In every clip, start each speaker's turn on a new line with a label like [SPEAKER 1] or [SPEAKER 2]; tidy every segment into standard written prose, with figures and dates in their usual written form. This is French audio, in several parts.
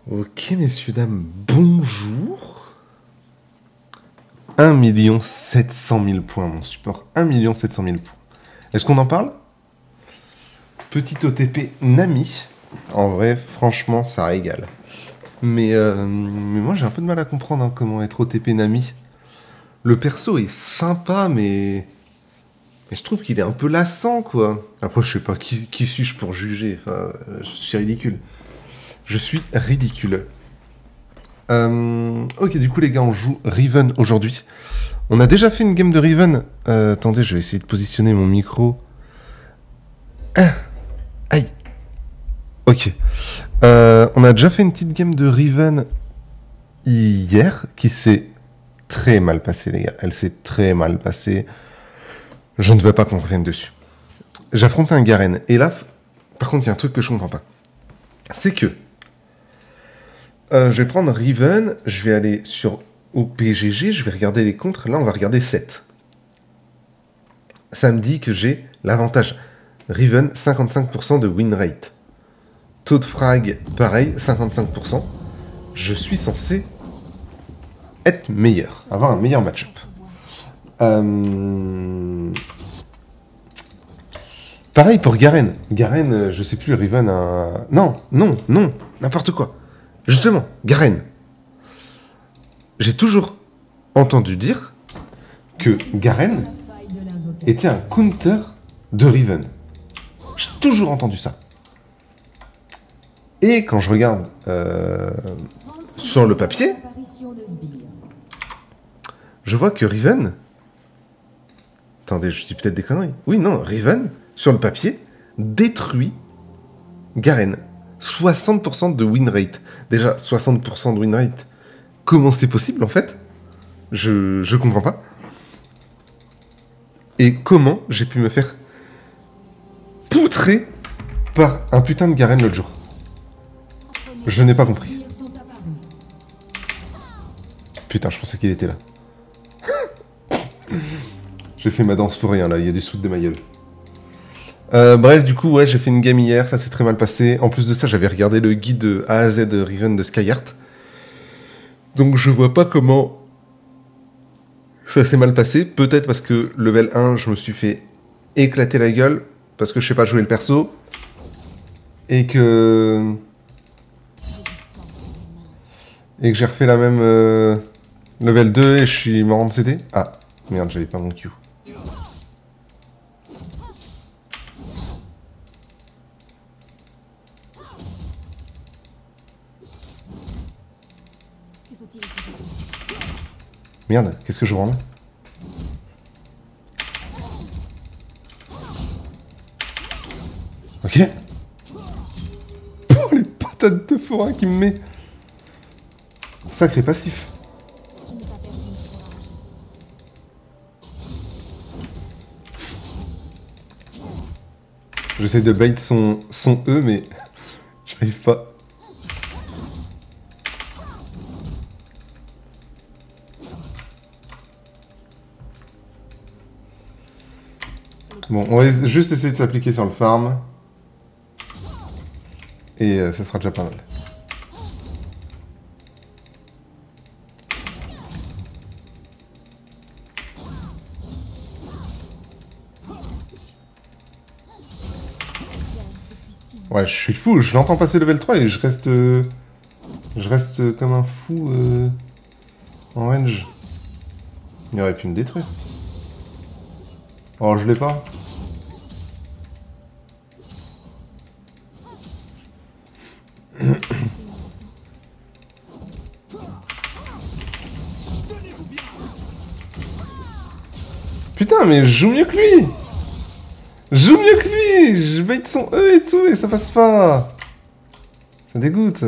[SPEAKER 1] Ok, messieurs, dames, bonjour. 1 700 000 points, mon support. 1 700 000 points. Est-ce qu'on en parle? Petit OTP Nami. En vrai, franchement, ça régale. Mais moi, j'ai un peu de mal à comprendre comment être OTP Nami. Le perso est sympa, mais je trouve qu'il est un peu lassant, quoi. Après, je sais pas, qui suis-je pour juger? Enfin, je suis ridicule. Je suis ridicule. Ok, du coup, les gars, on joue Riven aujourd'hui. On a déjà fait une game de Riven. Attendez, je vais essayer de positionner mon micro. Ah, aïe. Ok. On a déjà fait une petite game de Riven hier qui s'est très mal passée, les gars. Elle s'est très mal passée. Je ne veux pas qu'on revienne dessus. J'affronte un Garen. Et là, par contre, il y a un truc que je comprends pas. C'est que je vais prendre Riven, je vais aller sur OPGG, je vais regarder les contres. Là, on va regarder 7. Ça me dit que j'ai l'avantage. Riven, 55% de win rate. Taux de frag, pareil, 55%. Je suis censé être meilleur, avoir un meilleur match-up. Pareil pour Garen. Garen, je sais plus, Riven a... Non, n'importe quoi. Justement, Garen. J'ai toujours entendu dire que Garen était un counter de Riven. J'ai toujours entendu ça. Et quand je regarde sur le papier, je vois que Riven... Attendez, je dis peut-être des conneries. Oui, non, Riven, sur le papier, détruit Garen. 60% de win rate. Déjà, 60% de win rate. Comment c'est possible, en fait? Je comprends pas. Et comment j'ai pu me faire poutrer par un putain de Garen l'autre jour? Je n'ai pas compris. Putain, je pensais qu'il était là. J'ai fait ma danse pour rien, là. Il y a des sous de ma gueule. Bref, du coup, ouais, j'ai fait une game hier. Ça s'est très mal passé. En plus de ça, j'avais regardé le guide de A à Z de Riven de Skyheart. Donc, je vois pas comment ça s'est mal passé. Peut-être parce que level 1, je me suis fait éclater la gueule. Parce que je sais pas jouer le perso. Et que j'ai refait la même level 2 et je suis mort de CD. Ah, merde, j'avais pas mon Q. Merde, qu'est-ce que je rends là? Ok. Oh, les patates de forain qu'il me met. Sacré passif. J'essaie de bait son E, mais j'arrive pas. Bon, on va juste essayer de s'appliquer sur le farm. Et ça sera déjà pas mal. Ouais, je suis fou, je l'entends passer level 3 et je reste comme un fou en range. Il aurait pu me détruire. Oh, je l'ai pas. Putain, mais je joue mieux que lui! Je joue mieux que lui! Je bait son E et tout et ça passe pas! Ça dégoûte!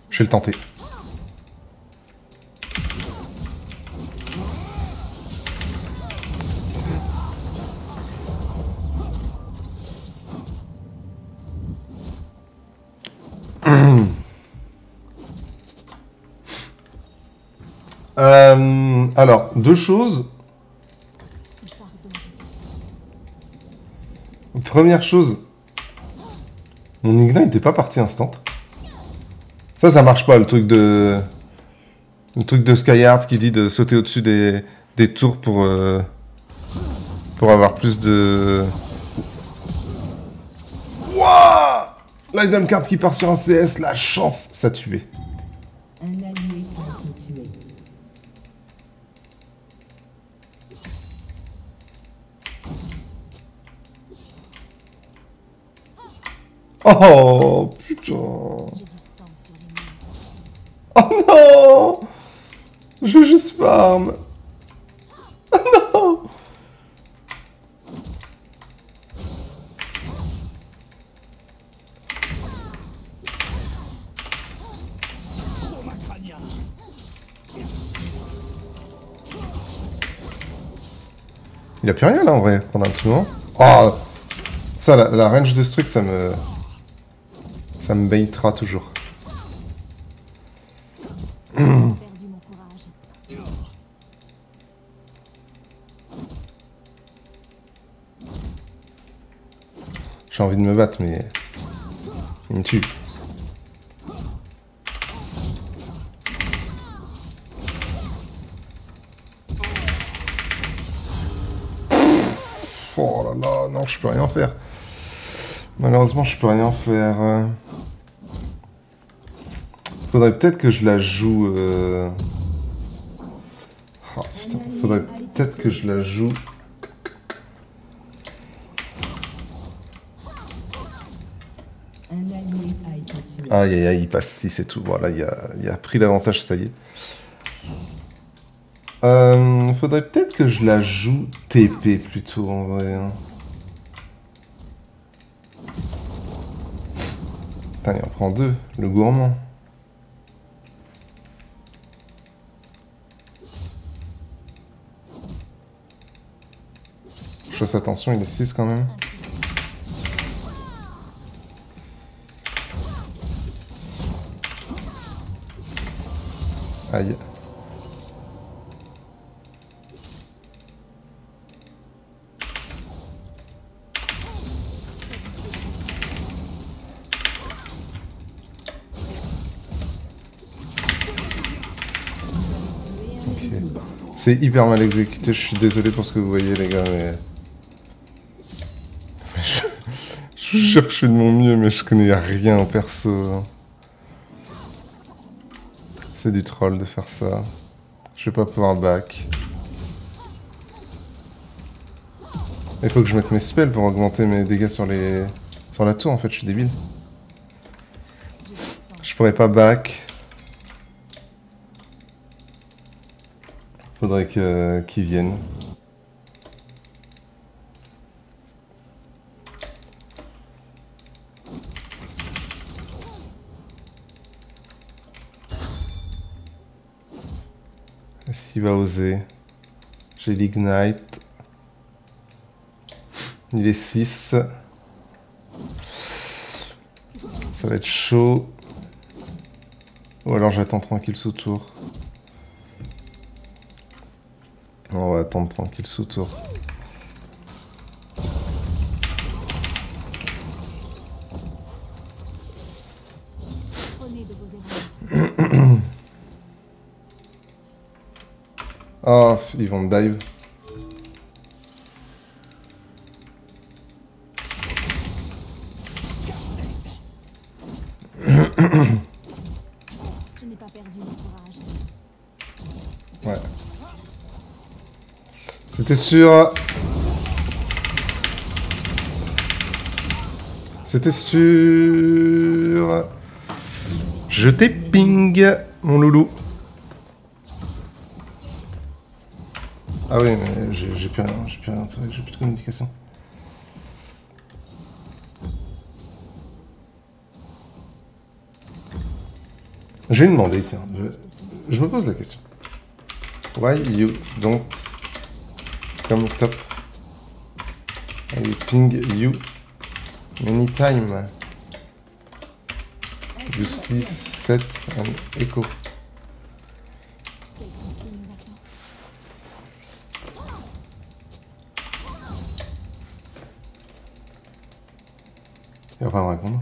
[SPEAKER 1] Je vais le tenter. Alors, deux choses. Première chose, mon Ignite n'était pas parti instant. Ça marche pas, le truc de Skyheart qui dit de sauter au-dessus des tours pour avoir plus de... Wouah! L'item card qui part sur un CS, la chance, ça tuait.
[SPEAKER 2] Un allié a été tué.
[SPEAKER 1] Oh, putain.
[SPEAKER 2] J'ai du sang sur les mains.
[SPEAKER 1] Oh non! Je veux juste farm. Oh non! Il a plus rien là en vrai, pendant un petit moment. Oh! Ça, la range de ce truc, ça me baitera toujours.
[SPEAKER 2] J'ai perdu mon courage.
[SPEAKER 1] J'ai envie de me battre, mais... il me tue. Oh là là, non, je peux rien faire. Malheureusement, je peux rien faire. Faudrait peut-être que je la joue... Oh, putain. Faudrait peut-être que je la joue...
[SPEAKER 2] Un allié a été tué.
[SPEAKER 1] Aïe aïe aïe, il passe 6 et tout. Voilà, il a pris l'avantage, ça y est. Faudrait peut-être que je la joue TP plutôt en vrai. Hein. Putain, il en prend deux, le gourmand. Je fasse attention, il est 6 quand même. Aïe. C'est hyper mal exécuté, je suis désolé pour ce que vous voyez les gars, mais... Je vous jure que je fais de mon mieux, mais je connais rien en perso. C'est du troll de faire ça. Je vais pas pouvoir back. Il faut que je mette mes spells pour augmenter mes dégâts sur la tour en fait, je suis débile. Je pourrais pas back. Faudrait qu'ils viennent. Est-ce qu'il va oser? J'ai l'ignite. Il est 6. Ça va être chaud. Ou alors j'attends tranquille sous tour. On va attendre tranquille sous tour.
[SPEAKER 2] Prenez de vos erreurs.
[SPEAKER 1] Ah, ils vont me dive.
[SPEAKER 2] Je n'ai pas perdu mon courage.
[SPEAKER 1] Ouais. C'était sûr. C'était sûr. Je t'ai ping, mon loulou. Ah oui, mais j'ai plus rien, c'est vrai que j'ai plus de communication. J'ai demandé, tiens, je me pose la question. Why you don't come top? I ping you many time. plus 6, 7, écho.
[SPEAKER 3] Quel conflit nous attend?
[SPEAKER 1] Il va pas me répondre.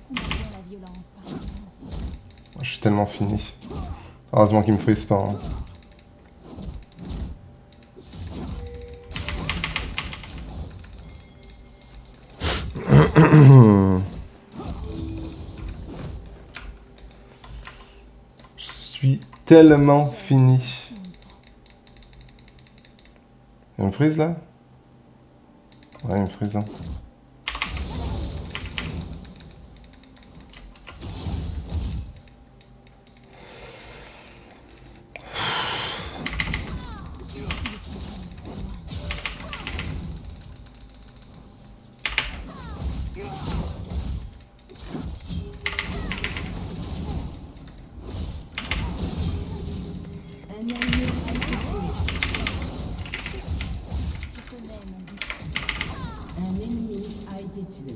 [SPEAKER 3] Combien la violence par la violence?
[SPEAKER 1] Je suis tellement fini. Heureusement qu'il me freeze pas. Hein. Je suis tellement fini. Il me freeze là? Ouais, il me freeze. Hein.
[SPEAKER 2] Un allié a été tué.
[SPEAKER 3] Je connais mon but.
[SPEAKER 2] Un ennemi a été tué.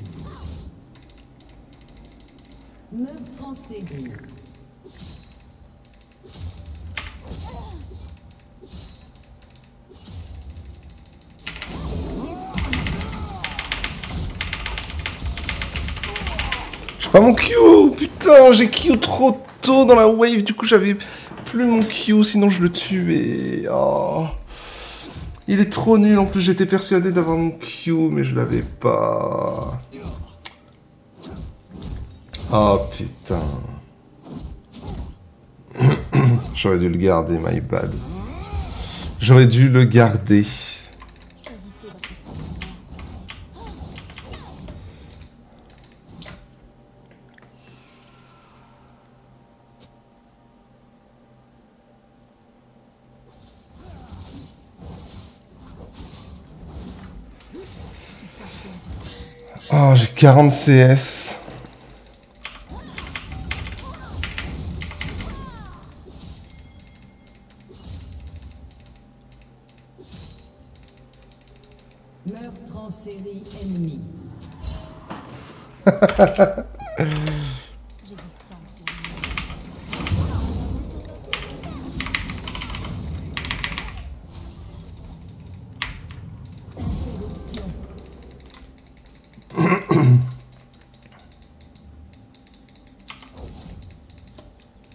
[SPEAKER 2] Meurtre en série.
[SPEAKER 1] J'ai pas mon Q! Putain, j'ai Q trop tôt dans la wave, du coup j'avais plus mon Q, sinon je le tue et... Oh. Il est trop nul, en plus j'étais persuadé d'avoir mon Q, mais je l'avais pas. Oh putain. J'aurais dû le garder, my bad. J'aurais dû le garder.
[SPEAKER 3] Choisissez votre partenaire.
[SPEAKER 1] Oh, j'ai 40 CS.
[SPEAKER 2] Meurtre en série ennemi.
[SPEAKER 3] J'ai du sang sur les mains.
[SPEAKER 2] Interruption.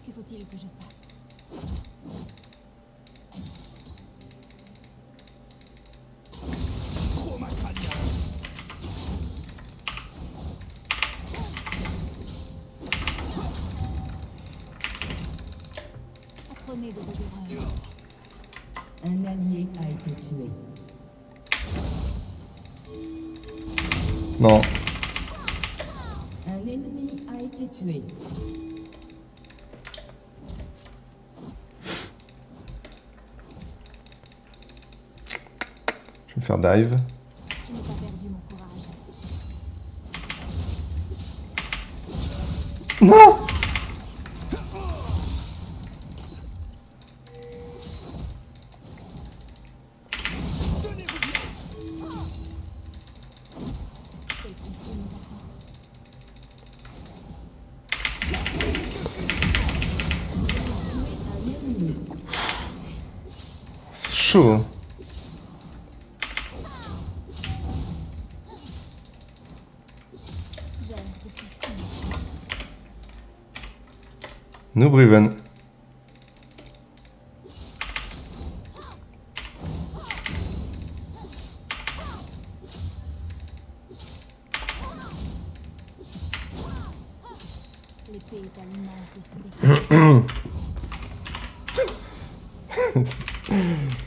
[SPEAKER 3] Que faut-il que je fasse? Apprenez de vos erreurs.
[SPEAKER 2] Un allié a été tué.
[SPEAKER 1] Non.
[SPEAKER 2] Un ennemi a été tué.
[SPEAKER 1] Je vais me faire dive.
[SPEAKER 3] Je n'ai pas perdu mon courage.
[SPEAKER 1] Non!
[SPEAKER 3] Quel conflit nous attend?
[SPEAKER 2] Un ennemi.
[SPEAKER 1] C'est chaud. Hein.
[SPEAKER 3] J'erre depuis 6 mois.
[SPEAKER 1] Noob Riven.
[SPEAKER 3] L'épée est à l'image de ce destin.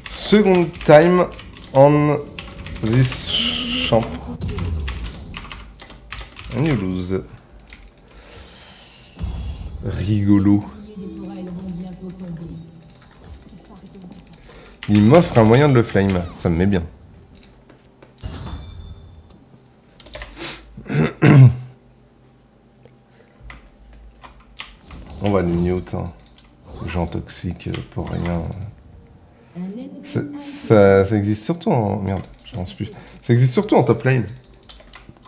[SPEAKER 1] Second time on this champ. And you lose. Rigolo.
[SPEAKER 2] Les des tourelles vont bientôt tomber.
[SPEAKER 3] Le fardeau du passé.
[SPEAKER 1] Il m'offre un moyen de le flame. Ça me met bien. On va le mute. Hein. Gens toxiques pour rien.
[SPEAKER 2] Un ennemi
[SPEAKER 1] Ça,
[SPEAKER 2] a été
[SPEAKER 1] ça existe surtout en... Merde, Je pense plus. Ça existe surtout en top lane.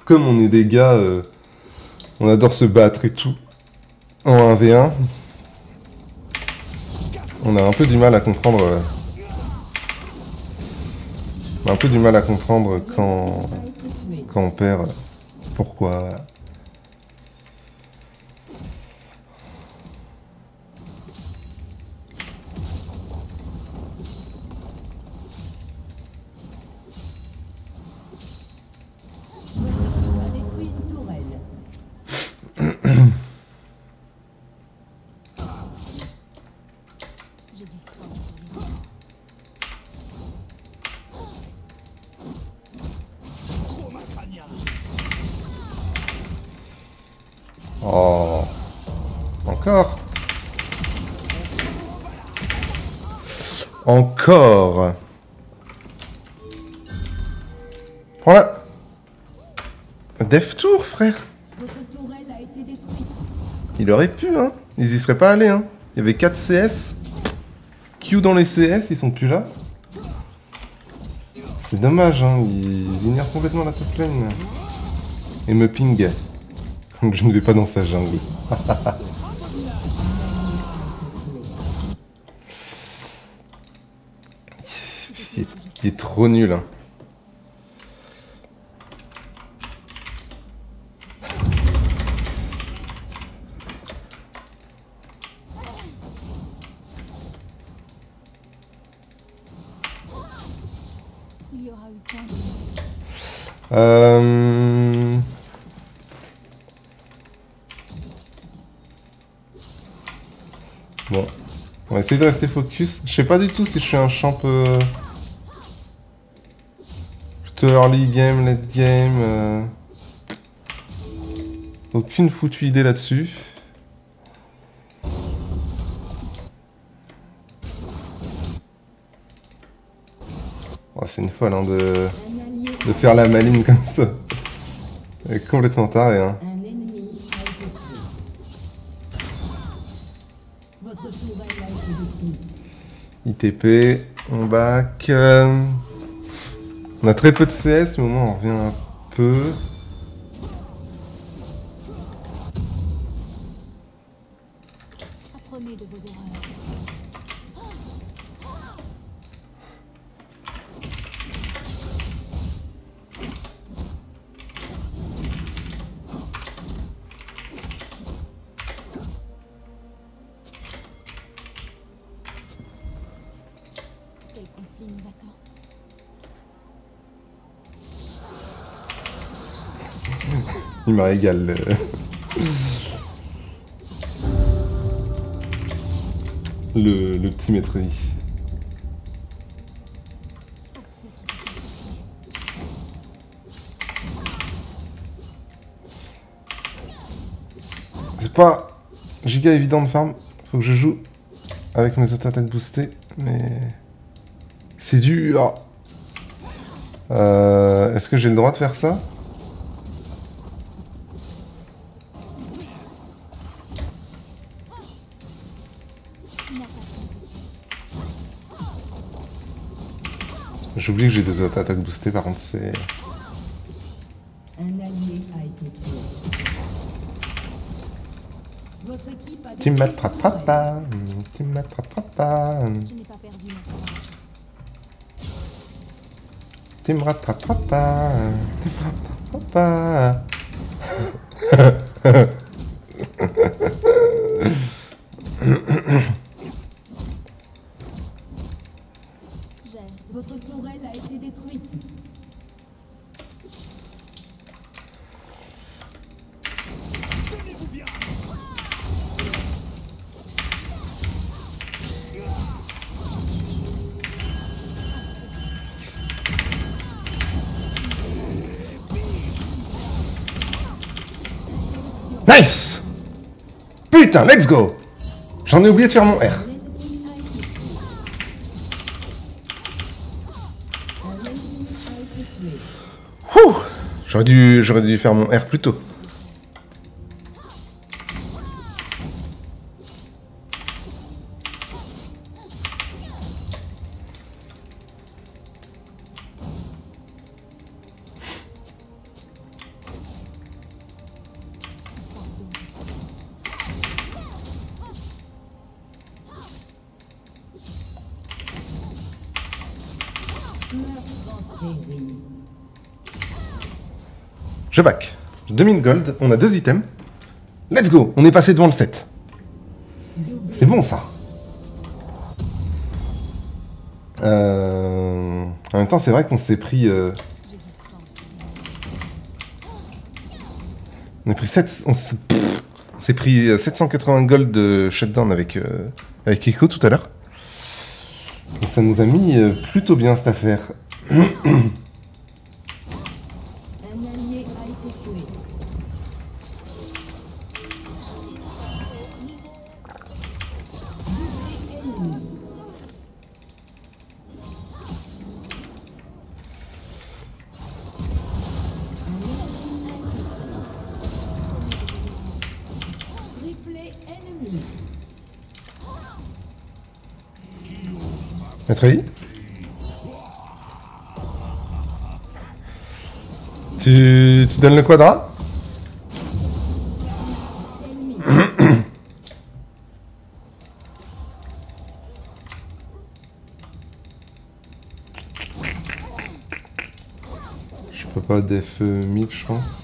[SPEAKER 1] Comme on est des gars, on adore se battre et tout. En 1v1, on a un peu du mal à comprendre. On a un peu du mal à comprendre quand on perd. Pourquoi. Voilà.
[SPEAKER 2] A détruit une tourelle.
[SPEAKER 3] J'ai du sang sur les mains.
[SPEAKER 1] Oh. Encore. Encore. Voilà. Dev Tour, frère.
[SPEAKER 2] Votre tourelle a été détruite.
[SPEAKER 1] Il aurait pu, hein. Ils y seraient pas allés, hein. Il y avait 4 CS. Q dans les CS, ils sont plus là. C'est dommage, hein. Ils ignorent complètement la top lane. Et me ping. Donc je ne vais pas dans sa jungle. Il est trop nul, hein.
[SPEAKER 3] Il y aura eu tant de...
[SPEAKER 1] Bon. On va essayer de rester focus. Je sais pas du tout si je suis un champ plutôt early game, late game. Aucune foutue idée là-dessus. Oh, c'est une folle, hein, de faire la maline comme ça. Elle est complètement tarée, hein.
[SPEAKER 2] Un ennemi a été tué. Votre tourelle a été détruite.
[SPEAKER 1] ITP, on back. On a très peu de CS, mais au moins on revient un peu.
[SPEAKER 3] Apprenez de vos erreurs. Quel conflit nous attend?
[SPEAKER 1] Il m'a régalé. Le petit maître lit.
[SPEAKER 3] Pour ceux qui se sont cherchés.
[SPEAKER 1] C'est pas giga évident de farm. Faut que je joue avec mes auto-attaques boostées, mais c'est dur. Est-ce que j'ai le droit de faire ça?
[SPEAKER 3] Il n'a pas de nécessité.
[SPEAKER 1] J'oublie que j'ai des auto-attaques boostées, par contre c'est...
[SPEAKER 2] Un allié a été tué. Votre équipe a
[SPEAKER 1] Tu
[SPEAKER 2] détruit
[SPEAKER 1] m'attraperas
[SPEAKER 2] une tourelle.
[SPEAKER 1] pas, tu m'attraperas pas,
[SPEAKER 3] Je n'ai pas perdu mon courage.
[SPEAKER 1] tu me rattraperas pas, tu me rattraperas pas.
[SPEAKER 3] J'ai
[SPEAKER 2] Votre tourelle a été détruite.
[SPEAKER 1] Nice! Putain, let's go! J'en ai oublié de faire mon R.
[SPEAKER 2] L'ennemi a été tué. Un ennemi a été tué.
[SPEAKER 1] Ouh! J'aurais dû faire mon R plus tôt. Je back. 2000 gold, on a 2 items. Let's go, on est passé devant le 7. C'est bon ça. En même temps, c'est vrai qu'on s'est pris... On a pris 7... On s'est pris 780 gold de shutdown avec Echo tout à l'heure. Et ça nous a mis plutôt bien cette affaire.
[SPEAKER 2] Un allié a été tué. Triplé ennemi.
[SPEAKER 1] Maître Yi, tu donnes le quadra? Je peux pas def 1000 je pense.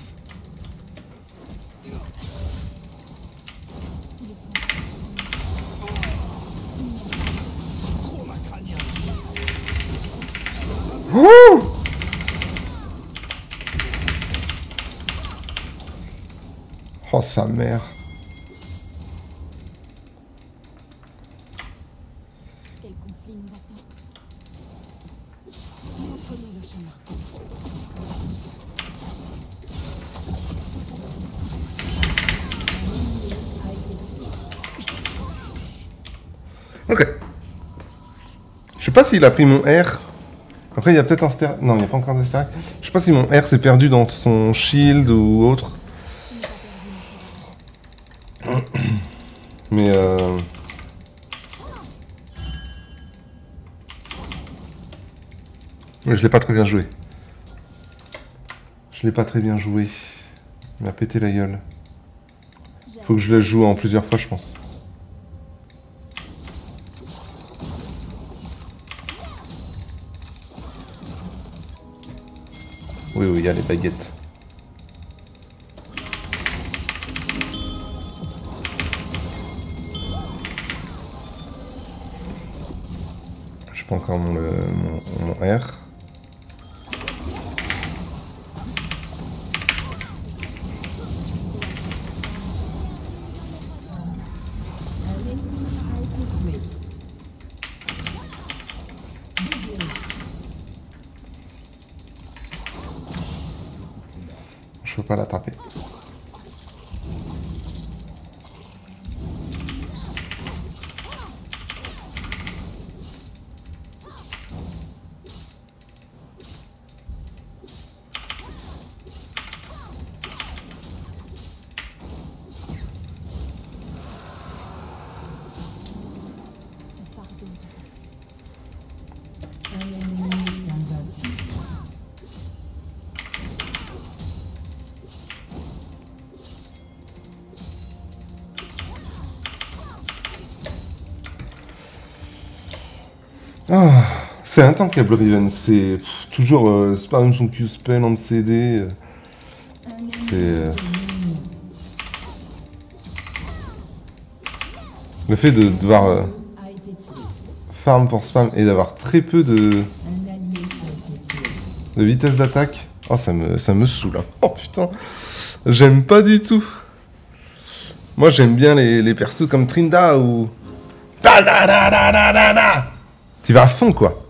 [SPEAKER 1] Oh, oh sa mère.
[SPEAKER 3] Quel conflit nous attend? Reprenons le chemin.
[SPEAKER 1] Ok. Je sais pas s'il a pris mon R. Après, il y a peut-être un star... Non, il n'y a pas encore de star. Je sais pas si mon R s'est perdu dans son shield ou autre. Mais Mais je l'ai pas très bien joué. Je l'ai pas très bien joué. Il m'a pété la gueule. Faut que je le joue en plusieurs fois, je pense. Oui, oui, il y a les baguettes. Je prends encore mon R. Je peux pas l'attraper.
[SPEAKER 3] Le fardeau de passer.
[SPEAKER 2] Un ennemi est invincible.
[SPEAKER 1] Ah, c'est intankable Riven, c'est toujours spam son Q-spell en CD. C'est le fait de devoir
[SPEAKER 2] A été tué.
[SPEAKER 1] farm pour spam et d'avoir très peu de
[SPEAKER 2] Un allié a été tué.
[SPEAKER 1] vitesse d'attaque. Oh, ça me saoule. Hein. Oh putain, j'aime pas du tout. Moi, j'aime bien les persos comme Trinda ou... Tu vas à fond, quoi.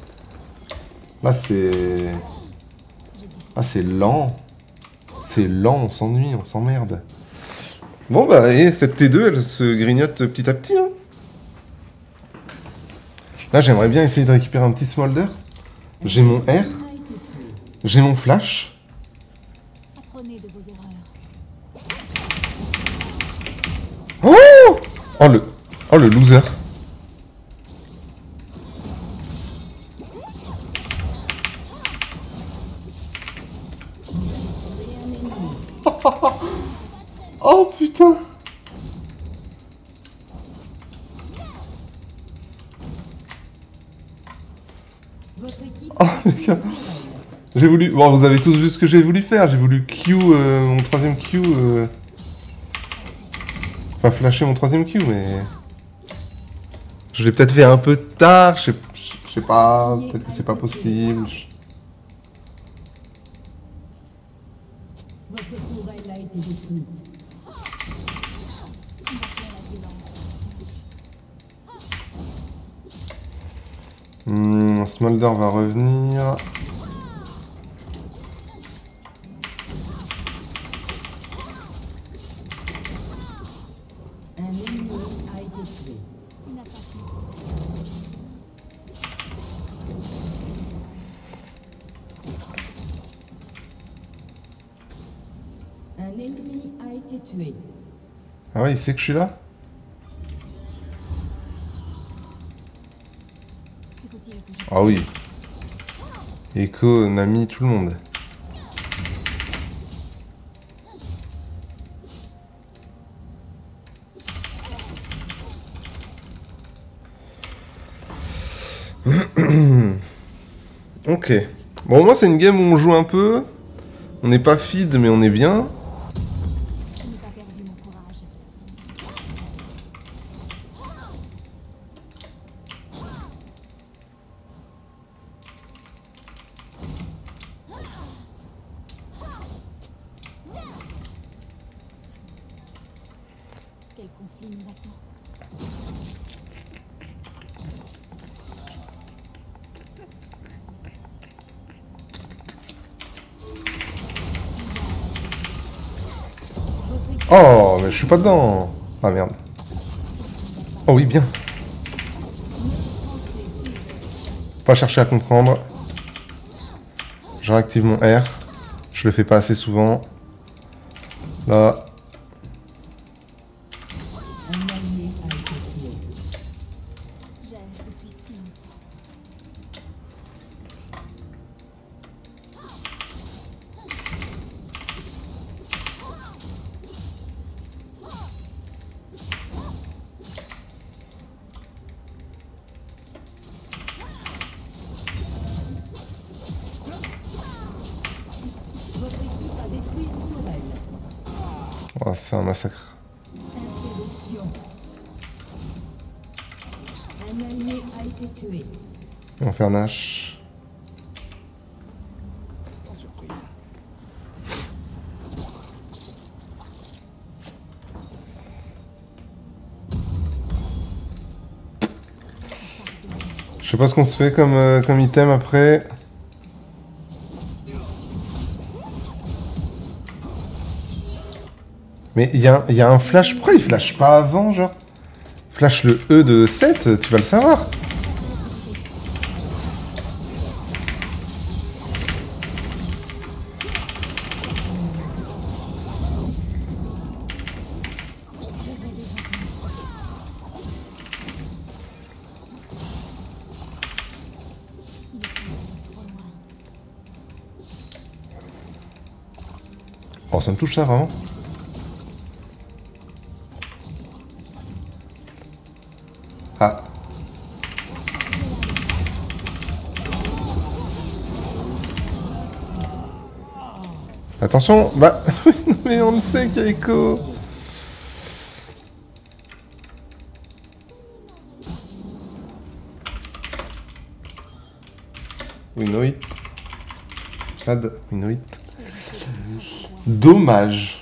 [SPEAKER 1] Là, c'est... Ah, c'est lent. C'est lent, on s'ennuie, on s'emmerde. Bon, bah, et cette T2, elle se grignote petit à petit. Hein. Là, j'aimerais bien essayer de récupérer un petit smolder. J'ai mon R.
[SPEAKER 2] A été tué.
[SPEAKER 1] J'ai mon flash.
[SPEAKER 3] Apprenez de vos erreurs.
[SPEAKER 1] Oh, oh le loser. Oh putain.
[SPEAKER 2] Votre équipe
[SPEAKER 1] Oh les gars. J'ai voulu... Bon, vous avez tous vu ce que j'ai voulu faire. J'ai voulu Q, mon troisième Q... Enfin, flasher mon troisième Q, mais... Je l'ai peut-être fait un peu tard, je sais pas, peut-être que c'est pas possible.
[SPEAKER 2] Votre tourelle a été détruite.
[SPEAKER 1] Smolder va revenir.
[SPEAKER 2] Un ennemi a été tué.
[SPEAKER 3] Une attaque nécessaire.
[SPEAKER 2] Un ennemi a été tué.
[SPEAKER 1] Ah ouais, il sait que je suis là?
[SPEAKER 3] Que faut-il que je
[SPEAKER 1] Ah oui. Echo, Nami, tout le monde. Ok. Bon, au moins c'est une game où on joue un peu. On n'est pas feed, mais on est bien.
[SPEAKER 3] n'ai pas perdu mon courage? Quel conflit nous attend?
[SPEAKER 1] Oh, mais je suis pas dedans. Ah merde. Oh oui, bien. Pas chercher à comprendre. Je réactive mon R. Je le fais pas assez souvent. Là.
[SPEAKER 2] Un allié a été tué.
[SPEAKER 3] J'ai depuis si longtemps.
[SPEAKER 2] Votre équipe a détruit une tourelle.
[SPEAKER 1] Oh, c'est un massacre.
[SPEAKER 2] Interruption. Un allié a été tué.
[SPEAKER 1] On va faire Nash.
[SPEAKER 4] Surprise.
[SPEAKER 1] Je sais pas ce qu'on se fait comme item après. Mais il y a un flash. Pourquoi il flash pas avant, genre? Flash le E de 7, tu vas le savoir.
[SPEAKER 3] Il est trop loin.
[SPEAKER 1] Oh, ça me touche ça vraiment. Ah. Attention, bah, mais on le sait qu'il y a Echo. We know it. Sad, we know it. Dommage.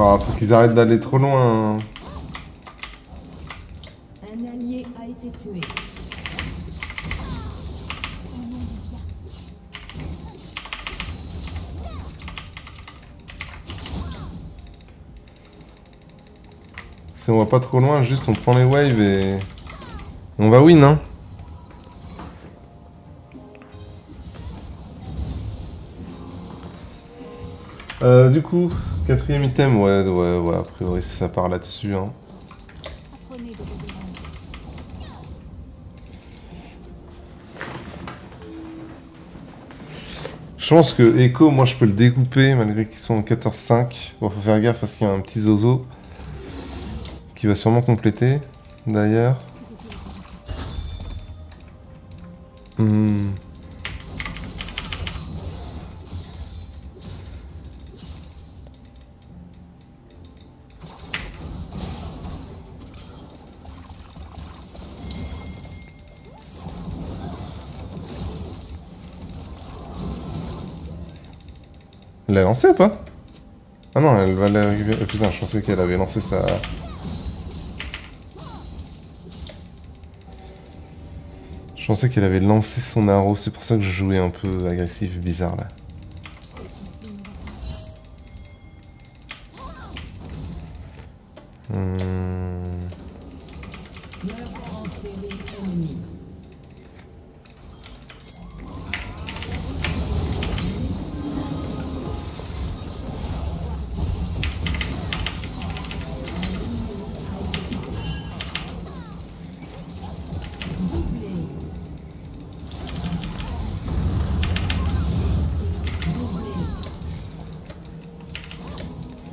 [SPEAKER 1] Oh, faut qu'ils arrêtent d'aller trop loin.
[SPEAKER 2] Un allié a été tué.
[SPEAKER 1] Si on va pas trop loin, juste on prend les waves et on va win, hein. Du coup, quatrième item, ouais, a priori ça part là-dessus, hein.
[SPEAKER 3] Apprenez de vos erreurs.
[SPEAKER 1] Je pense que Echo, moi je peux le découper malgré qu'ils sont en 14-5. Bon, faut faire gaffe parce qu'il y a un petit zozo. qui va sûrement compléter, d'ailleurs. Elle l'a lancé ou pas? Ah non, elle va la récupérer. Putain, je pensais qu'elle avait lancé sa... Je pensais qu'elle avait lancé son arrow, c'est pour ça que je jouais un peu agressif, bizarre là.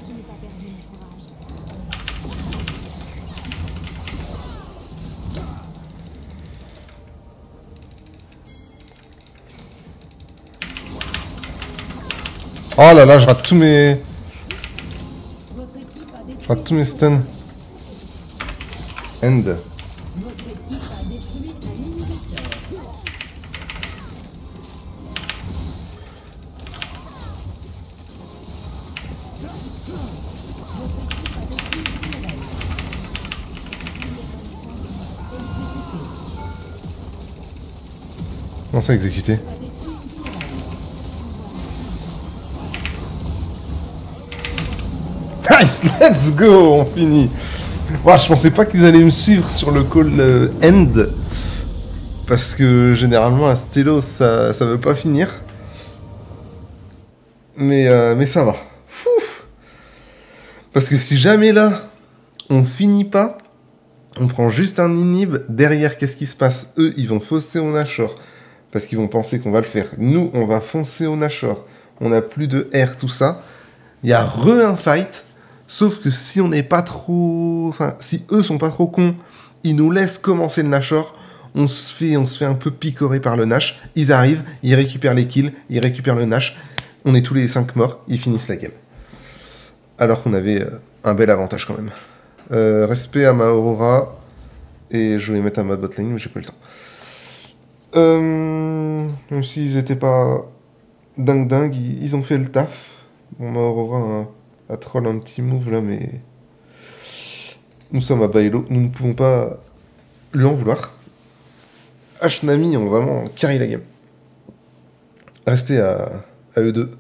[SPEAKER 3] Je n'ai pas perdu mon courage.
[SPEAKER 1] Oh là là, je rate tous mes...
[SPEAKER 2] Votre équipe a
[SPEAKER 1] Je
[SPEAKER 2] détruit.
[SPEAKER 1] rate tous mes stuns. End.
[SPEAKER 2] Votre équipe a détruit un inhibiteur.
[SPEAKER 1] Comment ça exécuter? Nice, let's go, on finit. Ouah, je pensais pas qu'ils allaient me suivre sur le call end. Parce que généralement à Stello ça veut pas finir. Mais ça va. Fouf. Parce que si jamais là, on finit pas, on prend juste un inhib, derrière qu'est-ce qui se passe? Eux, ils vont fausser au Nashor. Parce qu'ils vont penser qu'on va le faire. Nous, on va foncer au Nashor. On a plus de R, tout ça. Il y a un fight. Sauf que si on n'est pas trop... Enfin, si eux sont pas trop cons, ils nous laissent commencer le Nashor. On se fait un peu picorer par le Nash. Ils arrivent, ils récupèrent les kills, ils récupèrent le Nash. On est tous les 5 morts, ils finissent la game. Alors qu'on avait un bel avantage quand même. Respect à ma Aurora. Et je vais mettre à ma botlane, mais j'ai pas eu le temps. Même s'ils étaient pas dingue, ils ont fait le taf. Bon, ma Aurora a troll un petit move là, mais nous sommes à Bailo, nous ne pouvons pas lui en vouloir. H-Nami ont vraiment carry la game. Respect à eux deux.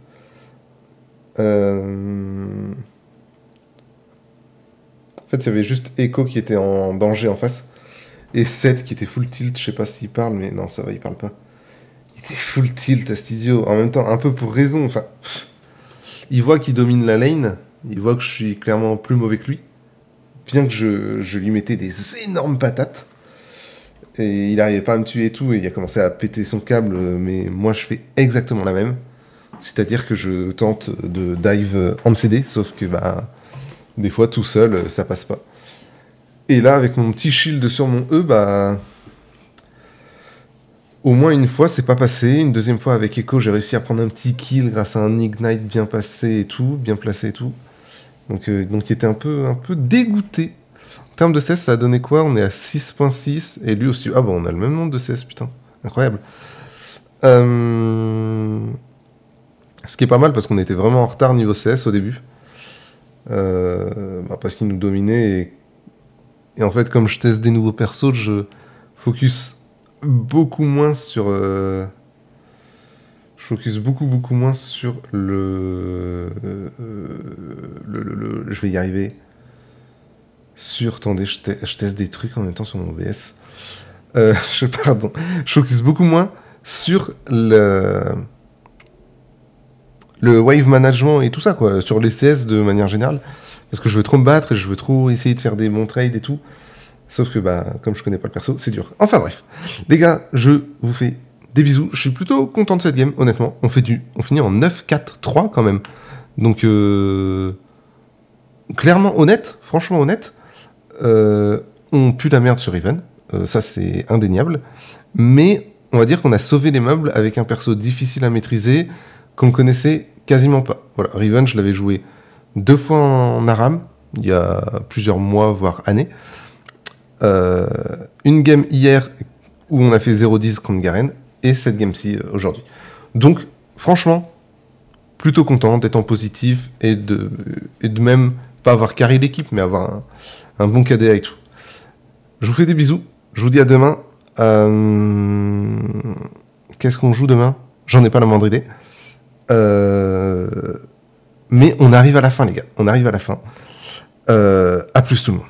[SPEAKER 1] En fait, il y avait juste Echo qui était en danger en face. Et Seth qui était full tilt, je sais pas s'il parle, mais non, ça va, il parle pas. Il était full tilt, à cet idiot. En même temps, un peu pour raison, enfin... Il voit qu'il domine la lane, il voit que je suis clairement plus mauvais que lui. Bien que je lui mettais des énormes patates. Et il n'arrivait pas à me tuer et tout, et il a commencé à péter son câble, mais moi je fais exactement la même. C'est-à-dire que je tente de dive en CD, sauf que bah, des fois tout seul, ça passe pas. Et là, avec mon petit shield sur mon E, bah... Au moins une fois, c'est pas passé. Une deuxième fois, avec Echo, j'ai réussi à prendre un petit kill grâce à un Ignite bien passé et tout, bien placé et tout. Donc il était un peu dégoûté. En termes de CS, ça a donné quoi? On est à 6.6, et lui aussi... Ah bon, on a le même nombre de CS, putain. Incroyable. Ce qui est pas mal, parce qu'on était vraiment en retard niveau CS au début. Parce qu'il nous dominait, et en fait, comme je teste des nouveaux persos, je focus beaucoup moins sur... je focus beaucoup moins sur le... Je vais y arriver. Attendez, je teste des trucs en même temps sur mon OBS. Pardon. Je focus beaucoup moins sur le wave management et tout ça, quoi. Sur les CS de manière générale. Parce que je veux trop me battre et je veux trop essayer de faire des bons trades et tout. Sauf que, bah, comme je connais pas le perso, c'est dur. Enfin bref. Les gars, je vous fais des bisous. Je suis plutôt content de cette game, honnêtement. On finit en 9-4-3 quand même. Donc, clairement honnête, franchement honnête. ont pu la merde sur Riven. Ça, c'est indéniable. Mais on va dire qu'on a sauvé les meubles avec un perso difficile à maîtriser qu'on connaissait quasiment pas. Voilà, Riven, je l'avais joué 2 fois en Aram, il y a plusieurs mois, voire années. Une game hier où on a fait 0-10 contre Garen, et cette game-ci aujourd'hui. Donc, franchement, plutôt content d'être en positif et de même pas avoir carré l'équipe, mais avoir un bon KDA et tout. Je vous fais des bisous, je vous dis à demain. Qu'est-ce qu'on joue demain ? J'en ai pas la moindre idée. Mais on arrive à la fin, les gars. On arrive à la fin. À plus tout le monde.